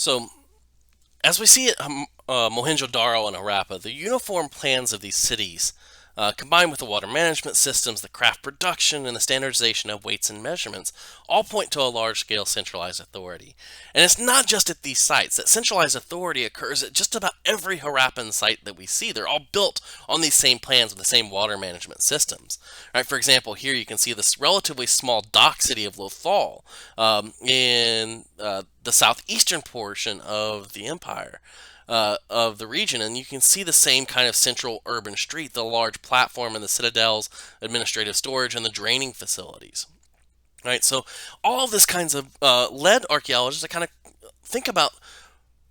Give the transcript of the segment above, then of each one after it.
So, as we see at Mohenjo-Daro and Harappa, the uniform plans of these cities, combined with the water management systems, the craft production, and the standardization of weights and measurements, all point to a large-scale centralized authority. And it's not just at these sites. That centralized authority occurs at just about every Harappan site that we see. They're all built on these same plans with the same water management systems. Right, for example, here you can see this relatively small dock city of Lothal in the southeastern portion of the empire. Of the region, and you can see the same kind of central urban street, the large platform and the citadels, administrative storage, and the draining facilities. Right, so all of this kinds of led archaeologists to kind of think about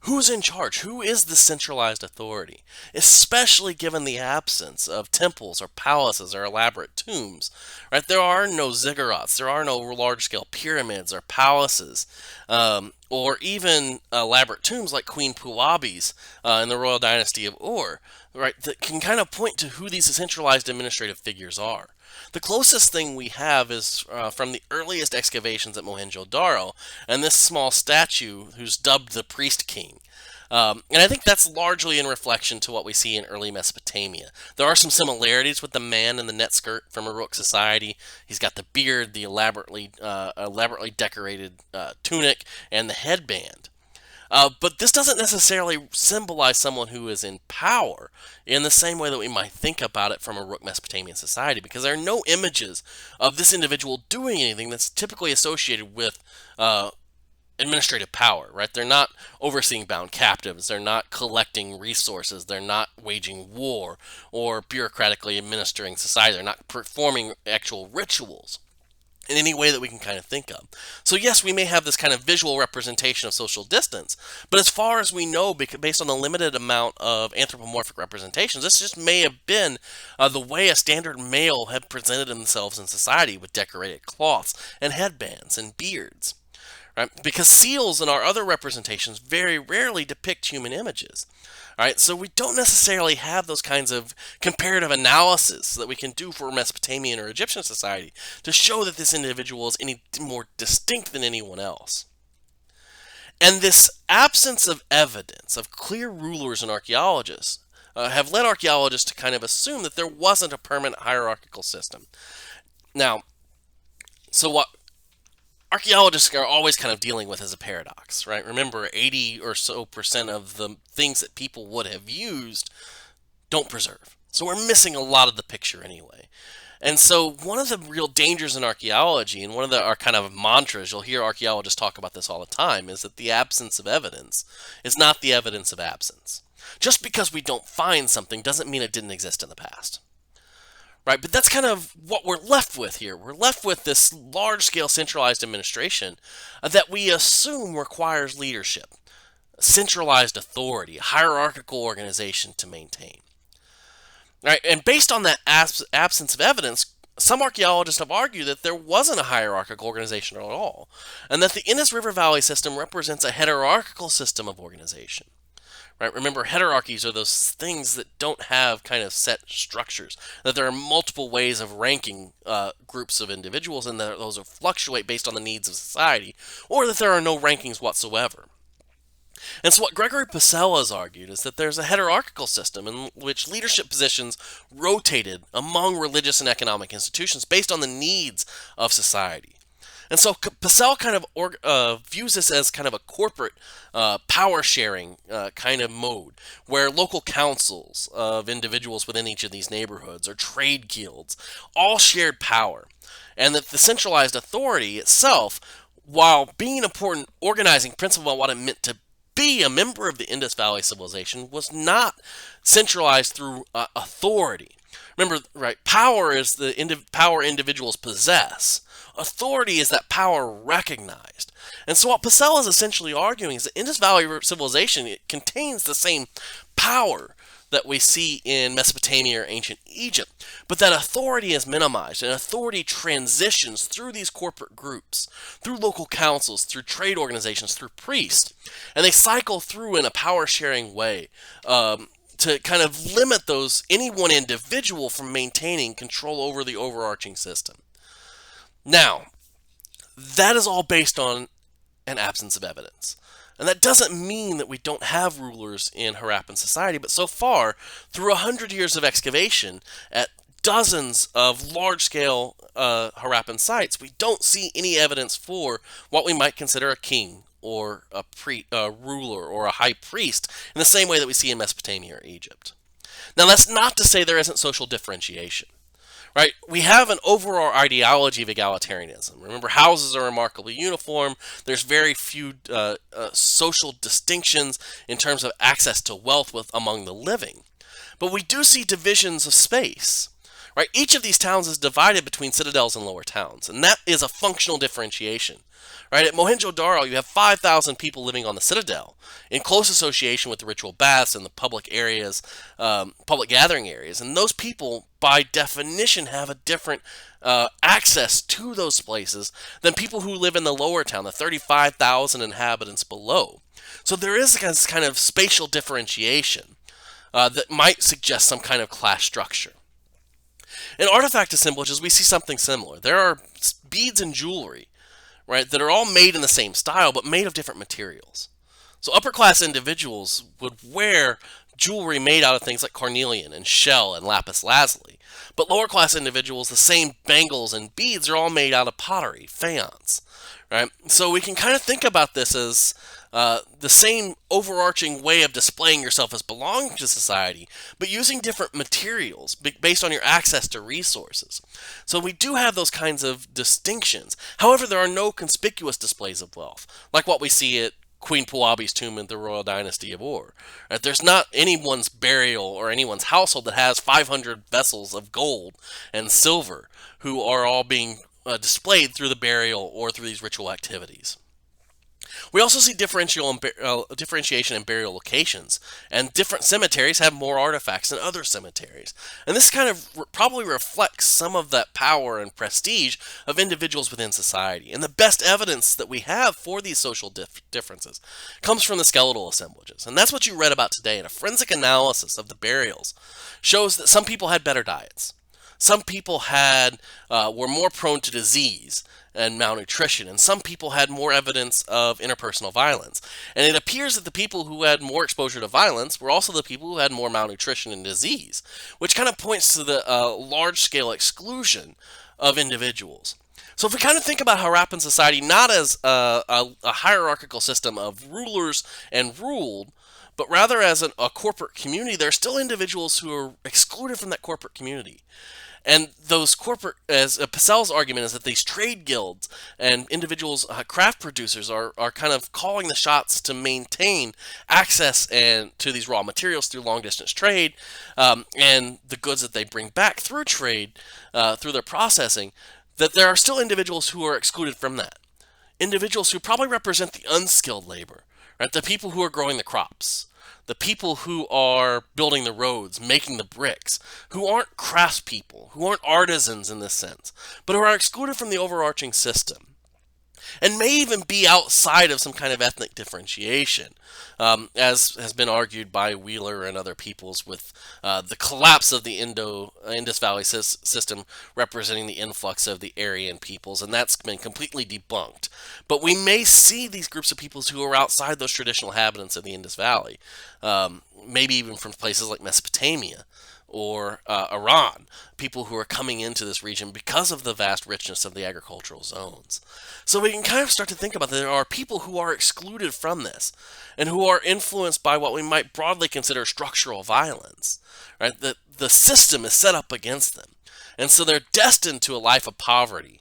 who's in charge, who is the centralized authority, especially given the absence of temples or palaces or elaborate tombs. Right, there are no ziggurats, there are no large-scale pyramids or palaces, or even elaborate tombs like Queen Puabi's in the royal dynasty of Ur, right, that can kind of point to who these centralized administrative figures are. The closest thing we have is from the earliest excavations at Mohenjo-Daro, and this small statue who's dubbed the Priest King. And I think that's largely in reflection to what we see in early Mesopotamia. There are some similarities with the man in the net skirt from Uruk society. He's got the beard, the elaborately decorated tunic, and the headband. But this doesn't necessarily symbolize someone who is in power in the same way that we might think about it from a Uruk Mesopotamian society, because there are no images of this individual doing anything that's typically associated with administrative power, right? They're not overseeing bound captives, they're not collecting resources, they're not waging war or bureaucratically administering society, they're not performing actual rituals in any way that we can kind of think of. So yes, we may have this kind of visual representation of social distance, but as far as we know, based on the limited amount of anthropomorphic representations, this just may have been the way a standard male had presented themselves in society, with decorated cloths and headbands and beards. Right? Because seals and our other representations very rarely depict human images. Right? So we don't necessarily have those kinds of comparative analysis that we can do for Mesopotamian or Egyptian society to show that this individual is any more distinct than anyone else. And this absence of evidence of clear rulers and archaeologists have led archaeologists to kind of assume that there wasn't a permanent hierarchical system. Now, so what archaeologists are always kind of dealing with as a paradox, right? Remember, 80 or so percent of the things that people would have used don't preserve. So we're missing a lot of the picture anyway. And so one of the real dangers in archaeology, and one of our kind of mantras, you'll hear archaeologists talk about this all the time, is that the absence of evidence is not the evidence of absence. Just because we don't find something doesn't mean it didn't exist in the past. Right, but that's kind of what we're left with here. We're left with this large-scale centralized administration that we assume requires leadership, centralized authority, a hierarchical organization to maintain. Right, and based on that absence of evidence, some archaeologists have argued that there wasn't a hierarchical organization at all, and that the Indus River Valley system represents a heterarchical system of organization. Right? Remember, heterarchies are those things that don't have kind of set structures, that there are multiple ways of ranking groups of individuals, and that those will fluctuate based on the needs of society, or that there are no rankings whatsoever. And so what Gregory Pacella has argued is that there's a heterarchical system in which leadership positions rotated among religious and economic institutions based on the needs of society. And so Pacella kind of views this as kind of a corporate power sharing kind of mode, where local councils of individuals within each of these neighborhoods or trade guilds all shared power, and that the centralized authority itself, while being an important organizing principle of what it meant to be a member of the Indus Valley civilization, was not centralized through authority. Remember, right? Power is the power individuals possess. Authority is that power recognized. And so what Pacella is essentially arguing is that Indus Valley civilization, it contains the same power that we see in Mesopotamia or ancient Egypt, but that authority is minimized, and authority transitions through these corporate groups, through local councils, through trade organizations, through priests, and they cycle through in a power-sharing way to kind of limit any one individual from maintaining control over the overarching system. Now, that is all based on an absence of evidence. And that doesn't mean that we don't have rulers in Harappan society, but so far, through 100 years of excavation at dozens of large-scale Harappan sites, we don't see any evidence for what we might consider a king or a ruler or a high priest in the same way that we see in Mesopotamia or Egypt. Now, that's not to say there isn't social differentiation. Right? We have an overall ideology of egalitarianism. Remember, houses are remarkably uniform. There's very few social distinctions in terms of access to wealth among the living. But we do see divisions of space. Right? Each of these towns is divided between citadels and lower towns, and that is a functional differentiation. Right? At Mohenjo-Daro, you have 5,000 people living on the citadel in close association with the ritual baths and the public areas, public gathering areas. And those people, by definition, have a different access to those places than people who live in the lower town, the 35,000 inhabitants below. So there is this kind of spatial differentiation that might suggest some kind of class structure. In artifact assemblages, we see something similar. There are beads and jewelry, right, that are all made in the same style, but made of different materials. So upper class individuals would wear jewelry made out of things like carnelian and shell and lapis lazuli. But lower class individuals, the same bangles and beads are all made out of pottery, faience, right? So we can kind of think about this as the same overarching way of displaying yourself as belonging to society, but using different materials based on your access to resources. So we do have those kinds of distinctions. However, there are no conspicuous displays of wealth, like what we see at Queen Puabi's tomb in the royal dynasty of Ur. Right? There's not anyone's burial or anyone's household that has 500 vessels of gold and silver who are all being displayed through the burial or through these ritual activities. We also see differentiation in burial locations, and different cemeteries have more artifacts than other cemeteries. And this kind of probably reflects some of that power and prestige of individuals within society. And the best evidence that we have for these social differences comes from the skeletal assemblages. And that's what you read about today. And a forensic analysis of the burials shows that some people had better diets. Some people were more prone to disease and malnutrition, and some people had more evidence of interpersonal violence. And it appears that the people who had more exposure to violence were also the people who had more malnutrition and disease, which kind of points to the large-scale exclusion of individuals. So if we kind of think about Harappan society not as a hierarchical system of rulers and ruled, but rather as a corporate community, there are still individuals who are excluded from that corporate community. And those as Pascal's argument is that these trade guilds and individuals, craft producers, are kind of calling the shots to maintain access to these raw materials through long-distance trade, and the goods that they bring back through trade, through their processing, that there are still individuals who are excluded from that. Individuals who probably represent the unskilled labor, right? The people who are growing the crops, the people who are building the roads, making the bricks, who aren't craftspeople, who aren't artisans in this sense, but who are excluded from the overarching system, and may even be outside of some kind of ethnic differentiation, as has been argued by Wheeler and other peoples with the collapse of the Indus Valley system representing the influx of the Aryan peoples, and that's been completely debunked. But we may see these groups of peoples who are outside those traditional inhabitants of the Indus Valley, maybe even from places like Mesopotamia or Iran, people who are coming into this region because of the vast richness of the agricultural zones. So we can kind of start to think about that there are people who are excluded from this and who are influenced by what we might broadly consider structural violence, right? That the system is set up against them. And so they're destined to a life of poverty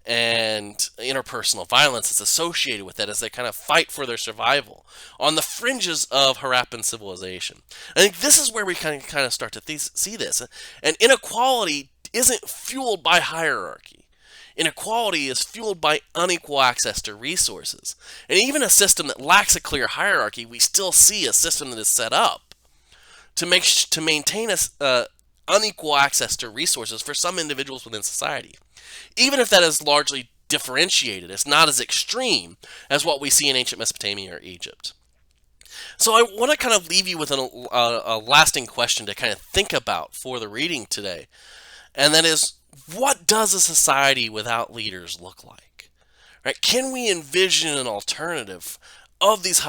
and interpersonal violence that's associated with it as they kind of fight for their survival on the fringes of Harappan civilization. I think this is where we kind of start to see this. And inequality isn't fueled by hierarchy. Inequality is fueled by unequal access to resources. And even a system that lacks a clear hierarchy, we still see a system that is set up to maintain unequal access to resources for some individuals within society. Even if that is largely differentiated, it's not as extreme as what we see in ancient Mesopotamia or Egypt. So I want to kind of leave you with a lasting question to kind of think about for the reading today. And that is, what does a society without leaders look like? Right? Can we envision an alternative of these